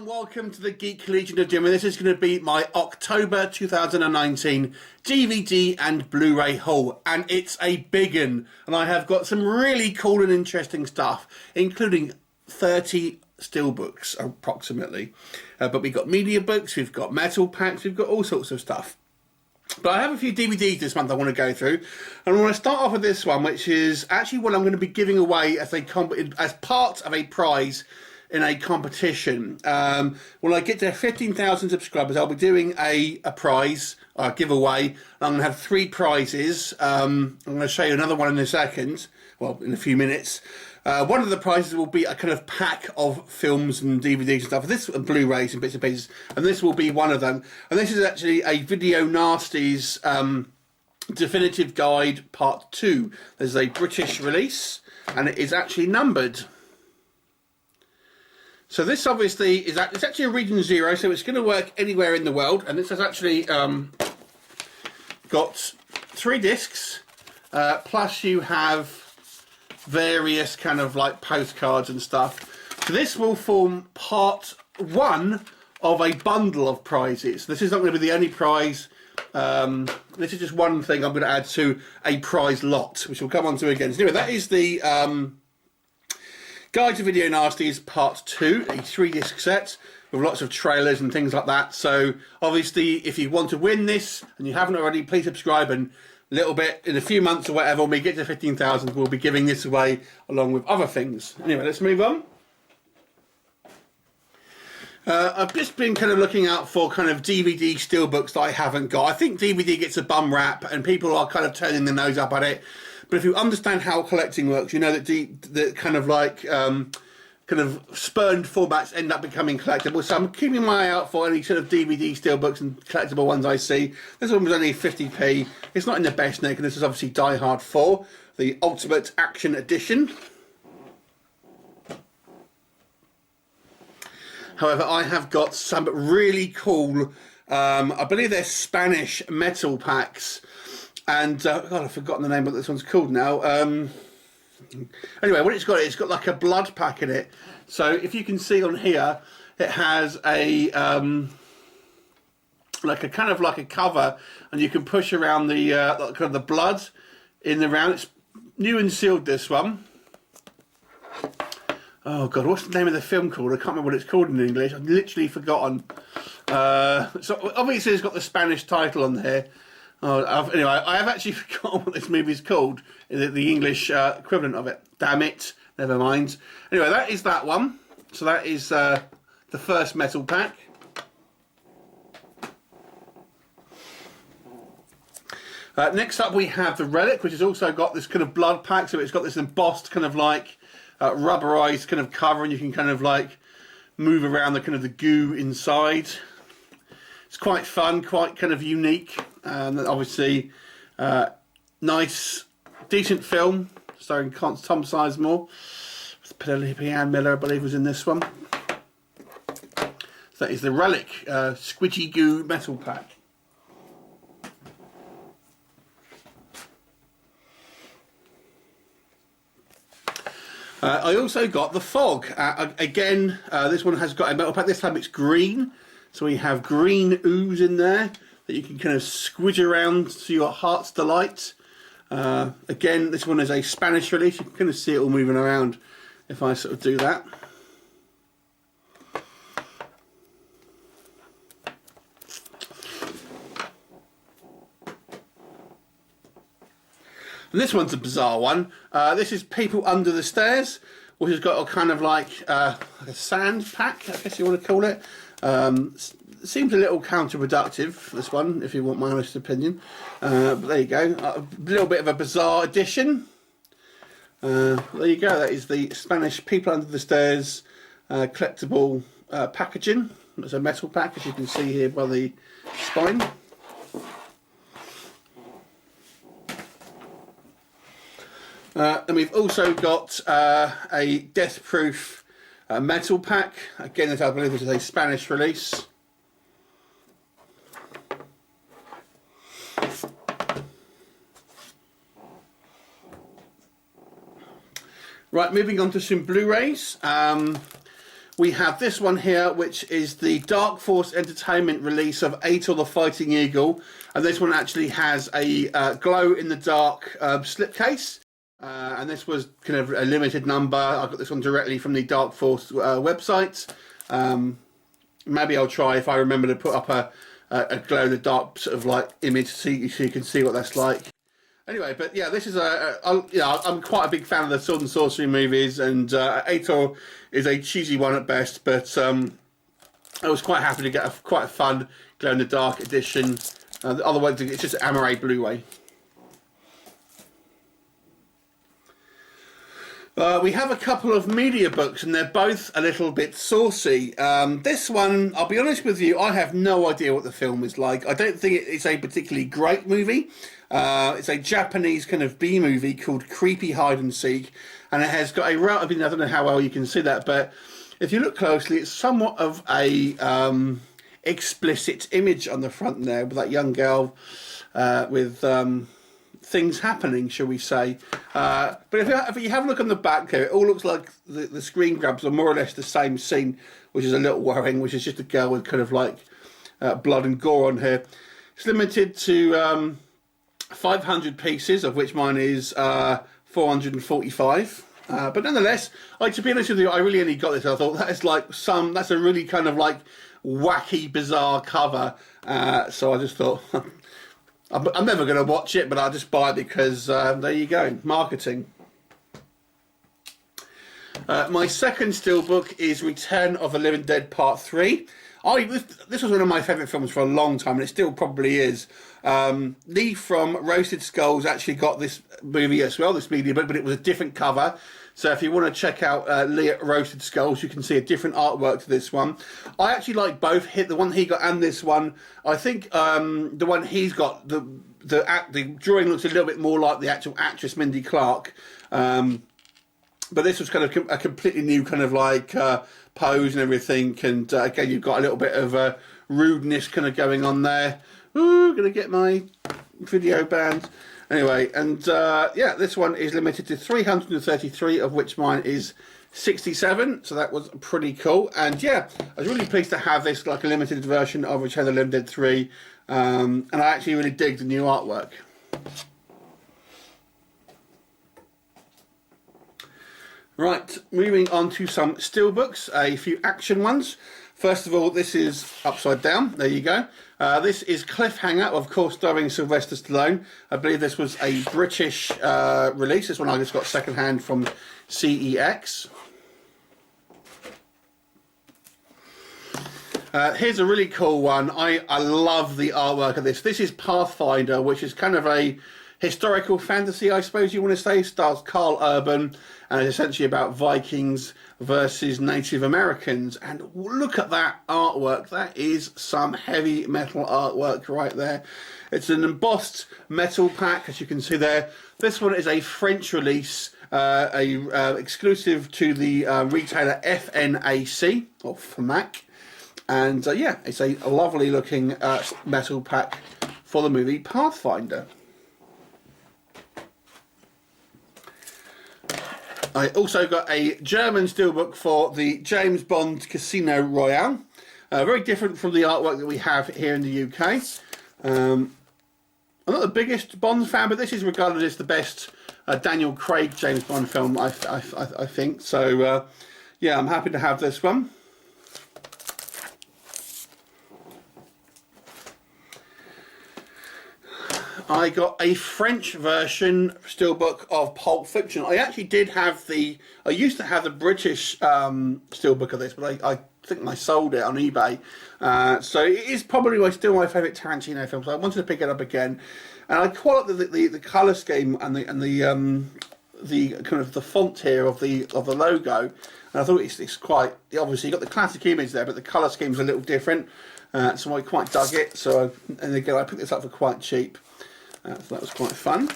and welcome to the Geek Legion of Jim, and this is going to be my October 2019 DVD and Blu-ray haul, and it's a big one, and I have got some really cool and interesting stuff, including 30 Steelbooks approximately, but we've got media books, we've got metal packs, we've got all sorts of stuff. But I have a few DVDs this month I want to go through, and I want to start off with this one, which is actually what I'm going to be giving away as part of a prize in a competition. When I get to 15,000 subscribers, I'll be doing a prize, a giveaway. I'm going to have 3 prizes. I'm going to show you another one in a second, well, in a few minutes. One of the prizes will be a kind of pack of films and DVDs and stuff. This and Blu-rays and bits and pieces, and this will be one of them. And this is actually a Video Nasties Definitive Guide Part 2. There's a British release, and it is actually numbered. So this obviously is it's actually a region 0, so it's going to work anywhere in the world. And this has actually got 3 discs, plus you have various kind of like postcards and stuff. So this will form part 1 of a bundle of prizes. This is not going to be the only prize. This is just one thing I'm going to add to a prize lot, which we'll come on to again. So anyway, that is the Guide to Video Nasties Part 2, a 3-disc set with lots of trailers and things like that. So obviously, if you want to win this and you haven't already, please subscribe, and a little bit in a few months or whatever, when we get to 15,000, we'll be giving this away along with other things. Anyway, let's move on. I've just been kind of looking out for kind of DVD steelbooks that I haven't got. I think DVD gets a bum rap and people are kind of turning their nose up at it. But if you understand how collecting works, you know that the kind of like kind of spurned formats end up becoming collectible. So I'm keeping my eye out for any sort of DVD steelbooks and collectible ones I see. This one was only 50p. It's not in the best nick, and this is obviously Die Hard 4, the Ultimate Action Edition. However, I have got some really cool, I believe they're Spanish metal packs. And, God, I've forgotten the name of what this one's called now. Anyway, what it's got like a blood pack in it. So if you can see on here, it has a, like a kind of like a cover, and you can push around the, kind of the blood in the round. It's new and sealed, this one. Oh, God, what's the name of the film called? I can't remember what it's called in English. I've literally forgotten. So obviously it's got the Spanish title on here. Anyway, I have actually forgotten what this movie is called, the English equivalent of it. Damn it, never mind. Anyway, that is that one. So that is the first metal pack. Next up we have the Relic, which has also got this kind of blood pack. So it's got this embossed kind of like rubberized kind of cover, and you can kind of like move around the kind of the goo sized. It's quite fun, quite kind of unique. Obviously, nice, decent film starring Tom Sizemore. Penelope Ann Miller, I believe, was in this one. So that is the Relic Squidgy Goo metal pack. I also got the Fog. Again, this one has got a metal pack. This time it's green. So we have green ooze in there that you can kind of squidge around to your heart's delight. Again, this one is a Spanish release. You can kind of see it all moving around if I sort of do that. And this one's a bizarre one. This is People Under the Stairs, which has got a kind of like a sand pack, I guess you want to call it. Seems a little counterproductive, this one, if you want my honest opinion. But there you go. A little bit of a bizarre addition. There you go. That is the Spanish People Under the Stairs collectible packaging. It's a metal pack, as you can see here by the spine. And we've also got a Death Proof metal pack. Again, I believe this is a Spanish release. Right, moving on to some Blu-rays. we have this one here, which is the Dark Force Entertainment release of Ator the Fighting Eagle. And this one actually has a glow-in-the-dark slipcase. And this was kind of a limited number. I got this one directly from the Dark Force website. Maybe I'll try, if I remember, to put up a glow-in-the-dark sort of like image so you can see what that's like. Anyway, but yeah, this is I'm quite a big fan of the sword and sorcery movies, and Ator is a cheesy one at best, but I was quite happy to get quite a fun glow-in-the-dark edition. Otherwise, it's just Amaray Blu-ray. We have a couple of media books, and they're both a little bit saucy. This one, I'll be honest with you, I have no idea what the film is like. I don't think it's a particularly great movie. It's a Japanese kind of B-movie called Creepy Hide and Seek, and it has got a I don't know how well you can see that, but if you look closely, it's somewhat of a explicit image on the front there with that young girl with things happening, shall we say. But if you have a look on the back here, it all looks like the screen grabs are more or less the same scene, which is a little worrying, which is just a girl with kind of like blood and gore on her. It's limited to 500 pieces, of which mine is 445. But nonetheless, to be honest with you, I really only got this. I thought that's a really kind of like wacky, bizarre cover. So I just thought, I'm never going to watch it, but I'll just buy it because there you go, marketing. My second steelbook is Return of the Living Dead Part 3. This was one of my favourite films for a long time, and it still probably is. Lee from Roasted Skulls actually got this movie as well, this media book, but it was a different cover. So if you want to check out Lee at Roasted Skulls, you can see a different artwork to this one. I actually like both, the one he got and this one. I think the one he's got, the drawing looks a little bit more like the actual actress Mindy Clark. But this was kind of a completely new kind of like pose and everything. And again, you've got a little bit of rudeness kind of going on there. Ooh, gonna get my video banned. Anyway, and yeah, this one is limited to 333, of which mine is 67. So that was pretty cool. And yeah, I was really pleased to have this like a limited version of Return of the Living Dead 3. And I actually really dig the new artwork. Right, moving on to some steelbooks, a few action ones. First of all, this is upside down. There you go. This is Cliffhanger, of course, starring Sylvester Stallone. I believe this was a British release. This one I just got secondhand from CEX. Here's a really cool one. I love the artwork of this. This is Pathfinder, which is kind of a historical fantasy, I suppose you want to say. Stars Carl Urban, and it's essentially about Vikings versus Native Americans. And look at that artwork. That is some heavy metal artwork right there. It's an embossed metal pack, as you can see there. This one is a French release, exclusive to the retailer FNAC, or FNAC. And yeah, it's a lovely looking metal pack for the movie Pathfinder. I also got a German steelbook for the James Bond Casino Royale. Very different from the artwork that we have here in the UK. I'm not the biggest Bond fan, but this is regarded as the best Daniel Craig James Bond film, I think. So, yeah, I'm happy to have this one. I got a French version steelbook of Pulp Fiction. I actually did have I used to have the British steelbook of this, but I think I sold it on eBay. So it is probably still my favourite Tarantino film, so I wanted to pick it up again. And I quite like the colour scheme and the kind of the font here of the logo. And I thought it's quite, obviously you've got the classic image there, but the colour scheme's a little different. So I quite dug it. And again, I picked this up for quite cheap. So that was quite fun.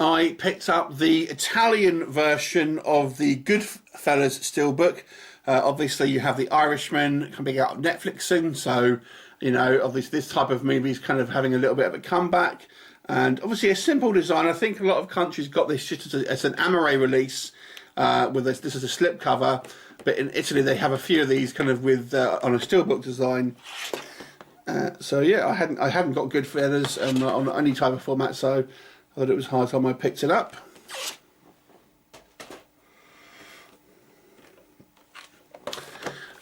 I picked up the Italian version of the Goodfellas steelbook. Obviously, you have The Irishman coming out on Netflix soon, so you know, obviously this type of movie is kind of having a little bit of a comeback. And obviously a simple design. I think a lot of countries got this just as an amaret release with this is a slipcover. But in Italy they have a few of these kind of with on a steelbook design. So yeah, I haven't got Goodfellas on any type of format, so I thought it was high time I picked it up.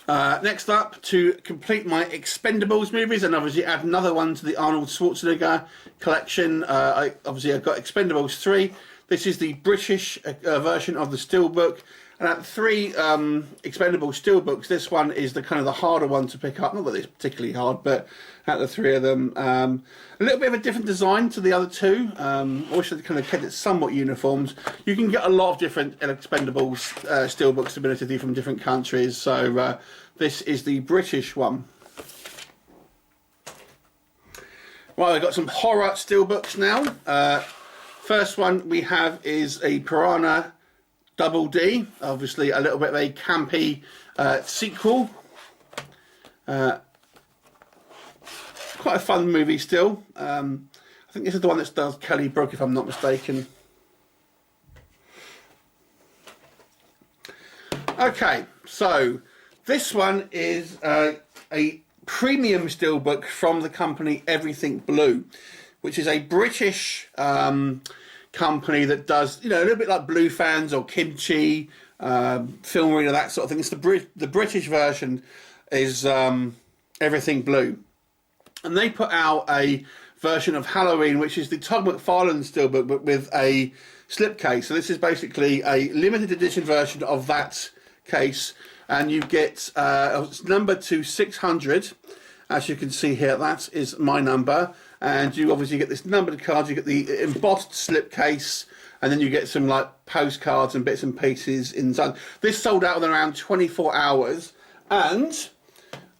Next up, to complete my Expendables movies and obviously add another one to the Arnold Schwarzenegger collection, I've got Expendables 3. This is the British version of the steelbook. And out of 3 Expendables steelbooks, this one is the kind of the harder one to pick up. Not that it's particularly hard, but out of the 3 of them, a little bit of a different design to the other 2. Also, kind of kept it somewhat uniformed. You can get a lot of different Expendables steelbooks, admittedly, from different countries. So this is the British one. Right, I've got some horror steelbooks now. First one we have is a Piranha Double D, obviously a little bit of a campy sequel. Quite a fun movie still. I think this is the one that stars Kelly Brook, if I'm not mistaken. Okay, so this one is a premium steelbook from the company Everything Blue, which is a British company that does, you know, a little bit like Blue Fans or Kimchi, Film Arena, that sort of thing. It's the British version is Everything Blue, and they put out a version of Halloween, which is the Todd McFarlane steelbook, but with a slipcase. So this is basically a limited edition version of that case, and you get it's number to 600. As you can see here, that is my number. And you obviously get this numbered card, you get the embossed slipcase, and then you get some like postcards and bits and pieces inside. This sold out in around 24 hours, and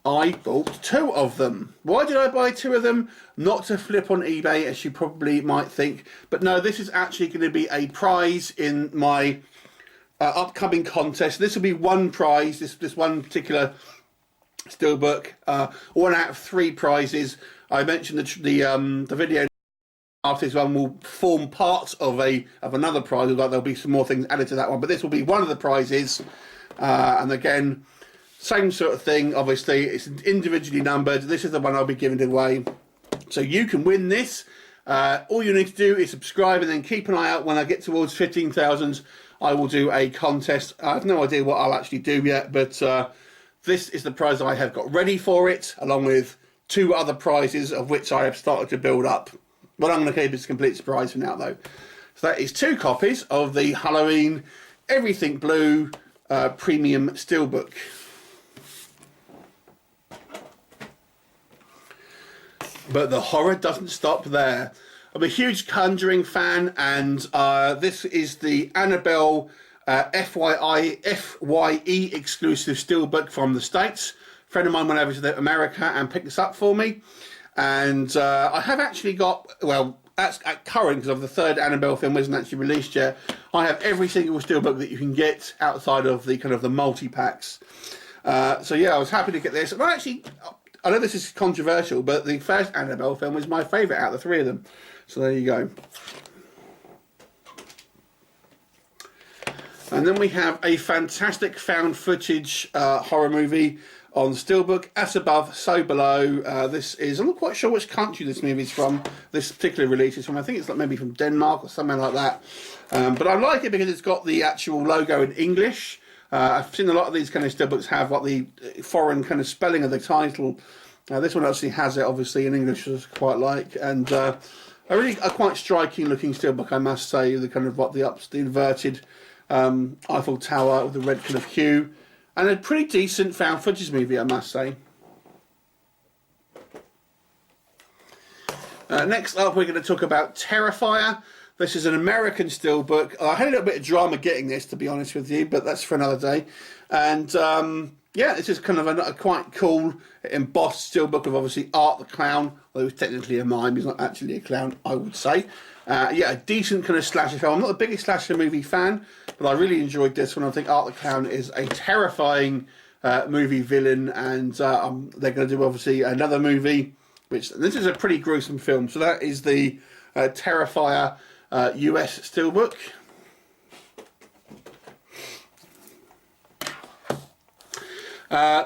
I bought 2 of them. Why did I buy 2 of them? Not to flip on eBay, as you probably might think, but no, this is actually going to be a prize in my upcoming contest. This will be one prize, this one particular steelbook, 1 out of 3 prizes. I mentioned the video after this one will form part of another prize. Like there'll be some more things added to that one, but this will be one of the prizes. And again, same sort of thing. Obviously, it's individually numbered. This is the one I'll be giving away, so you can win this. All you need to do is subscribe and then keep an eye out. When I get towards 15,000, I will do a contest. I have no idea what I'll actually do yet, but this is the prize I have got ready for it, along with 2 other prizes, of which I have started to build up. But I'm going to keep it a complete surprise for now, though. So that is 2 copies of the Halloween Everything Blue Premium Steelbook. But the horror doesn't stop there. I'm a huge Conjuring fan, and this is the Annabelle FYE exclusive steelbook from the States. A friend of mine went over to America and picked this up for me, and I have actually got, well, at current, because of the 3rd Annabelle film isn't actually released yet, I have every single steelbook that you can get outside of the kind of the multi-packs. So yeah, I was happy to get this. And I know this is controversial, but the first Annabelle film was my favourite out of the 3 of them. So there you go. And then we have a fantastic found footage horror movie on Steelbook, As Above, So Below. This is, I'm not quite sure which country this movie is from, this particular release is from. I think it's like maybe from Denmark or something like that. But I like it because it's got the actual logo in English. I've seen a lot of these kind of Steelbooks have like the foreign kind of spelling of the title. This one actually has it, obviously, in English, which I quite like. And a quite striking looking Steelbook, I must say. The kind of what the inverted Eiffel Tower with the red kind of hue. And a pretty decent found footage movie, I must say. Next up, we're going to talk about Terrifier. This is an American steelbook. I had a little bit of drama getting this, to be honest with you, but that's for another day. And yeah, this is kind of a quite cool embossed steelbook of obviously Art the Clown, although he's technically a mime, he's not actually a clown, I would say. Yeah, a decent kind of slasher film. I'm not the biggest slasher movie fan, but I really enjoyed this one. I think Art the Clown is a terrifying movie villain, and they're going to do obviously another movie, which this is a pretty gruesome film. So that is the Terrifier US Steelbook.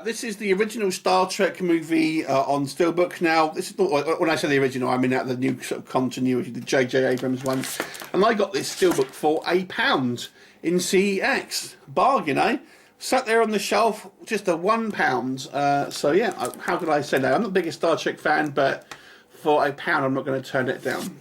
This is the original Star Trek movie on Steelbook. Now, this is not, when I say the original, I mean out the new sort of continuity, the J.J. Abrams one. And I got this Steelbook for £1 in CEX. Bargain, eh? Sat there on the shelf, just a £1. So yeah, how could I say no? I'm not the biggest Star Trek fan, but for £1, I'm not going to turn it down.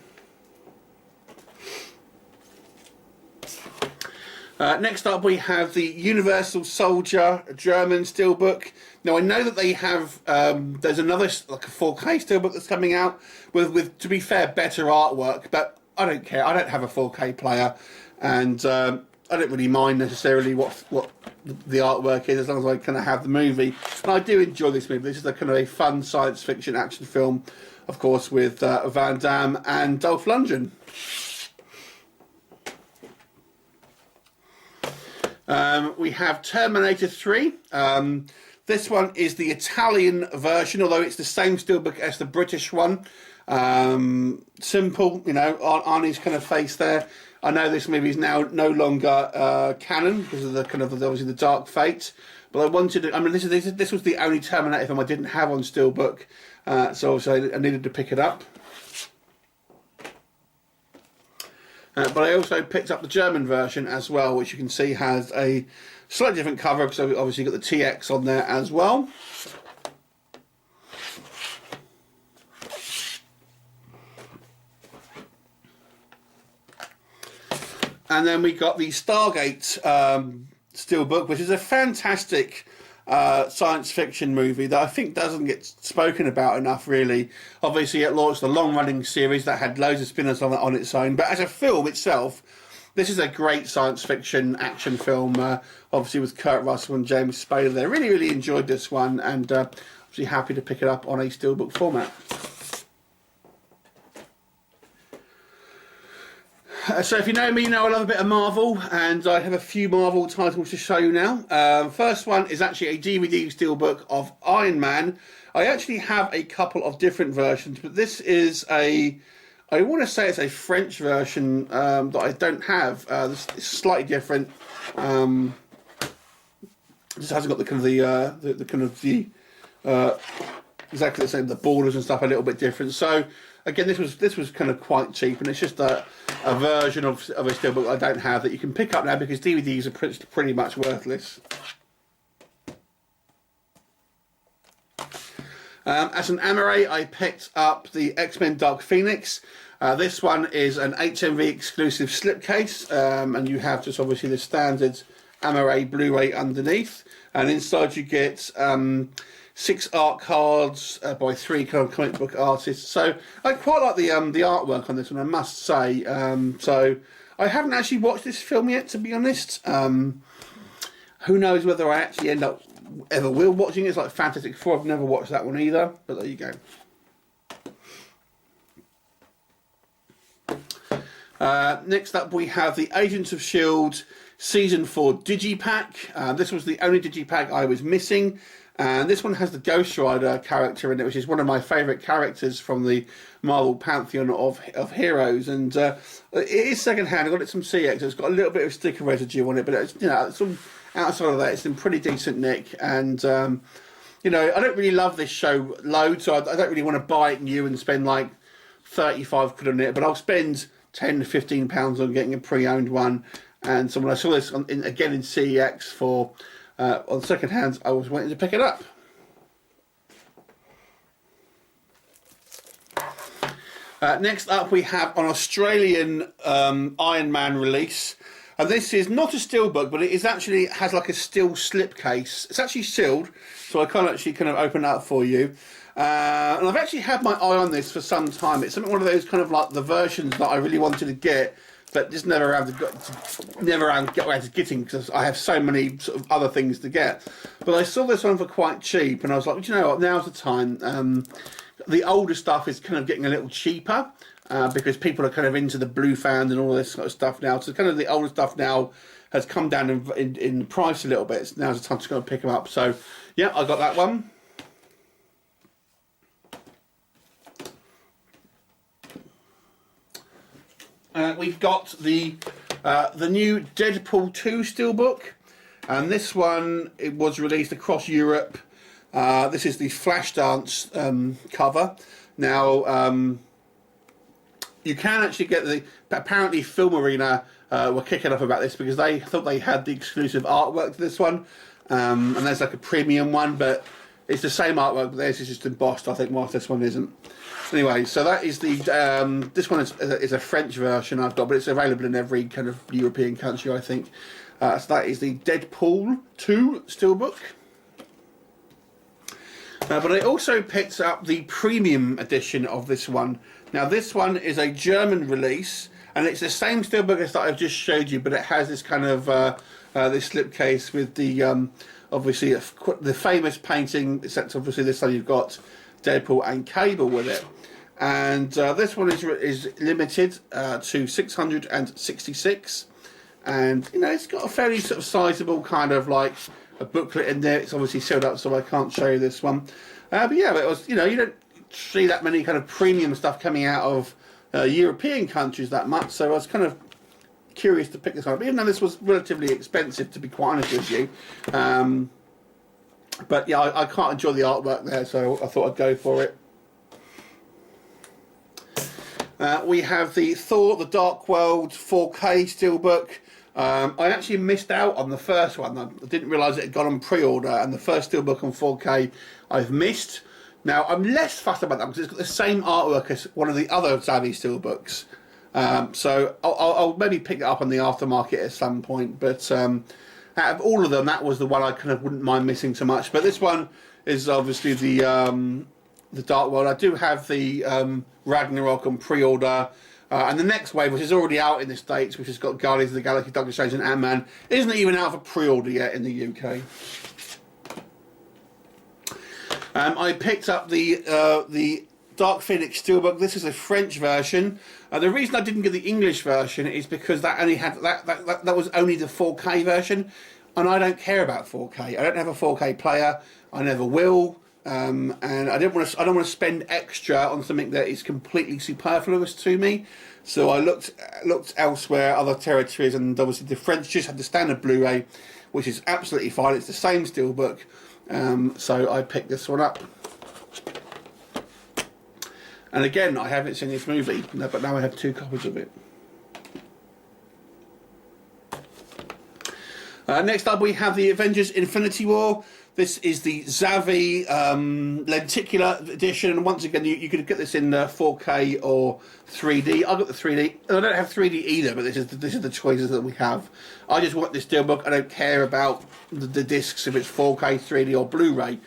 Next up, we have the Universal Soldier German Steelbook. Now, I know that they have, there's another, like a 4K Steelbook that's coming out with, to be fair, better artwork, but I don't care. I don't have a 4K player, and I don't really mind necessarily what the artwork is, as long as I kind of have the movie. And I do enjoy this movie. This is a kind of a fun science fiction action film, of course, with Van Damme and Dolph Lundgren. We have Terminator 3. This one is the Italian version, although it's the same steelbook as the British one. Simple, you know, Arnie's kind of face there. I know this movie is now no longer canon because of the kind of obviously the dark fate. But I wanted to, I mean, this was the only Terminator film I didn't have on steelbook, so obviously I needed to pick it up. But I also picked up the German version as well, which you can see has a slightly different cover, because obviously you've got the TX on there as well. And then we got the Stargate Steelbook, which is a fantastic science fiction movie that I think doesn't get spoken about enough, really. Obviously, it launched a long-running series that had loads of spin-offs on its own, but as a film itself, this is a great science fiction action film, obviously with Kurt Russell and James Spader there. Really, really enjoyed this one, and obviously happy to pick it up on a steelbook format. So if you know me, you know I love a bit of Marvel, and I have a few Marvel titles to show you now. First one is actually a DVD steelbook of Ironman. I actually have a couple of different versions, but this is I want to say it's a French version that I don't have. It's slightly different. It just hasn't got the kind of exactly the same. The borders and stuff are a little bit different. So again, this was kind of quite cheap, and it's just a version of a steelbook I don't have that you can pick up now, because DVDs are pretty much worthless. As an Amore, I picked up the X-Men Dark Phoenix. This one is an HMV exclusive slipcase, and you have just obviously the standard Amore Blu-ray underneath, and inside you get 6 art cards by 3 kind of comic book artists. So I quite like the artwork on this one, I must say. So I haven't actually watched this film yet, to be honest. Who knows whether I actually end up ever will watching it. It's like Fantastic Four. I've never watched that one either, but there you go. Next up, we have the Agents of S.H.I.E.L.D. Season 4 Digipack. This was the only Digipack I was missing. And this one has the Ghost Rider character in it, which is one of my favourite characters from the Marvel pantheon of heroes. And it is second-hand. I got it from CX. It's got a little bit of sticker residue on it, but it's, you know, it's all, outside of that, it's in pretty decent nick. And you know, I don't really love this show loads, so I don't really want to buy it new and spend like 35 quid on it. But I'll spend £10 to £15 on getting a pre-owned one. And so when I saw this again in CEX for on second hand, I was waiting to pick it up. Next up, we have an Australian Iron Man release, and this is not a steelbook, but it is actually has like a steel slipcase. It's actually sealed, so I can't actually kind of open it up for you. And I've actually had my eye on this for some time. It's one of those kind of like the versions that I really wanted to get, but just never around get around to getting, because I have so many sort of other things to get. But I saw this one for quite cheap, and I was like, you know what, now's the time. The older stuff is kind of getting a little cheaper, because people are kind of into the blue fan and all this sort of stuff now. So kind of the older stuff now has come down in price a little bit. So now's the time to go and pick them up. So yeah, I got that one. We've got the new Deadpool 2 Steelbook, and this one, it was released across Europe. This is the Flashdance cover. Now, you can actually get apparently Film Arena were kicking up about this because they thought they had the exclusive artwork to this one, and there's like a premium one, but it's the same artwork, but theirs is just embossed, I think, whilst this one isn't. Anyway, so that is the, this one is a French version I've got, but it's available in every kind of European country, I think. So that is the Deadpool 2 Steelbook. But I also picked up the premium edition of this one. Now this one is a German release, and it's the same Steelbook as that I've just showed you, but it has this kind of, this slipcase with the, obviously, the famous painting, except obviously this time you've got Deadpool and Cable with it. And this one is limited to 666, and you know, it's got a fairly sort of sizable kind of like a booklet in there. It's obviously sealed up, so I can't show you this one. But yeah, it was, you know, you don't see that many kind of premium stuff coming out of European countries that much, so I was kind of curious to pick this one up, even though this was relatively expensive, to be quite honest with you. But yeah, I can't enjoy the artwork there, so I thought I'd go for it. We have the Thor: The Dark World 4K Steelbook. I actually missed out on the first one. I didn't realise it had gone on pre-order, and the first Steelbook on 4K I've missed. Now, I'm less fussed about that because it's got the same artwork as one of the other Zavvi Steelbooks. So I'll maybe pick it up on the aftermarket at some point, but out of all of them, that was the one I kind of wouldn't mind missing so much. But this one is obviously the Dark World. I do have the Ragnarok on pre-order, and the next wave, which is already out in the States, which has got Guardians of the Galaxy, Doctor Strange and Ant-Man, isn't even out for pre-order yet in the UK. I picked up the Dark Phoenix Steelbook. This is a French version. The reason I didn't get the English version is because that only had that was only the 4K version, and I don't care about 4K. I don't have a 4K player. I never will, and I don't want to spend extra on something that is completely superfluous to me. So I looked elsewhere, other territories, and obviously the French just had the standard Blu-ray, which is absolutely fine. It's the same Steelbook, so I picked this one up. And again, I haven't seen this movie, but now I have 2 copies of it. Next up, we have the Avengers Infinity War. This is the Zavvi lenticular edition, and once again, you could get this in 4K or 3D. I got the 3D. I don't have 3D either, but this is the choices that we have. I just want this Steelbook. I don't care about the discs, if it's 4K, 3D, or Blu-ray.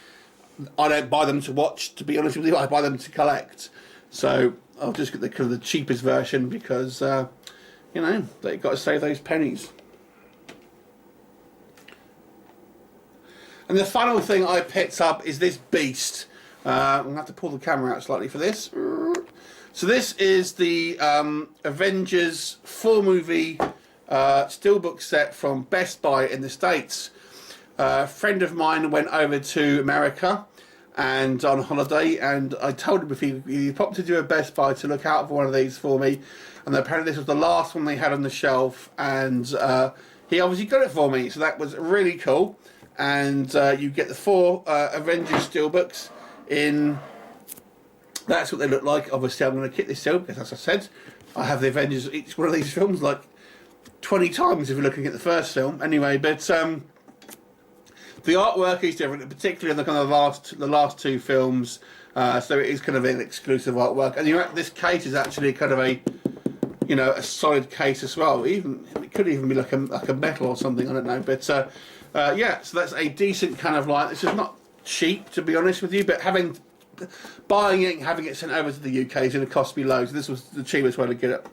I don't buy them to watch, to be honest with you. I buy them to collect. So I'll just get the kind of the cheapest version because, you know, they've got to save those pennies. And the final thing I picked up is this beast. I'm going to have to pull the camera out slightly for this. So this is the Avengers 4-movie Steelbook set from Best Buy in the States. A friend of mine went over to America and on holiday, and I told him if he popped into a Best Buy to look out for one of these for me, and apparently this was the last one they had on the shelf, and he obviously got it for me, so that was really cool. And you get the 4 Avengers Steelbooks in, that's what they look like. Obviously I'm going to keep this still because, as I said, I have the Avengers, each one of these films like 20 times if you're looking at the first film anyway, but the artwork is different, particularly in the kind of the last 2 films. So it is kind of an exclusive artwork, and this case is actually kind of a, you know, a solid case as well. Even it could even be like a metal or something. I don't know, but yeah. So that's a decent kind of like. This is not cheap, to be honest with you, but buying it and having it sent over to the UK is going to cost me loads. This was the cheapest way to get it.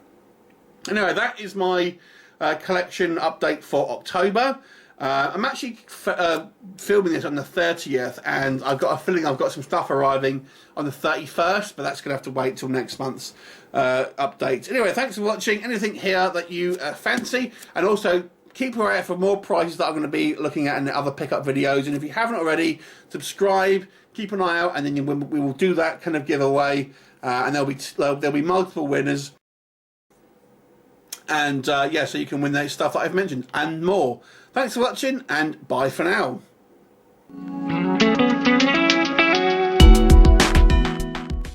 Anyway, that is my collection update for October. I'm actually filming this on the 30th, and I've got a feeling I've got some stuff arriving on the 31st, but that's going to have to wait till next month's update. Anyway, thanks for watching. Anything here that you fancy, and also keep your eye out for more prices that I'm going to be looking at in the other pickup videos. And if you haven't already, subscribe, keep an eye out, and then we will do that kind of giveaway, and there'll be multiple winners. And yeah, so you can win that stuff that I've mentioned and more. Thanks for watching, and bye for now.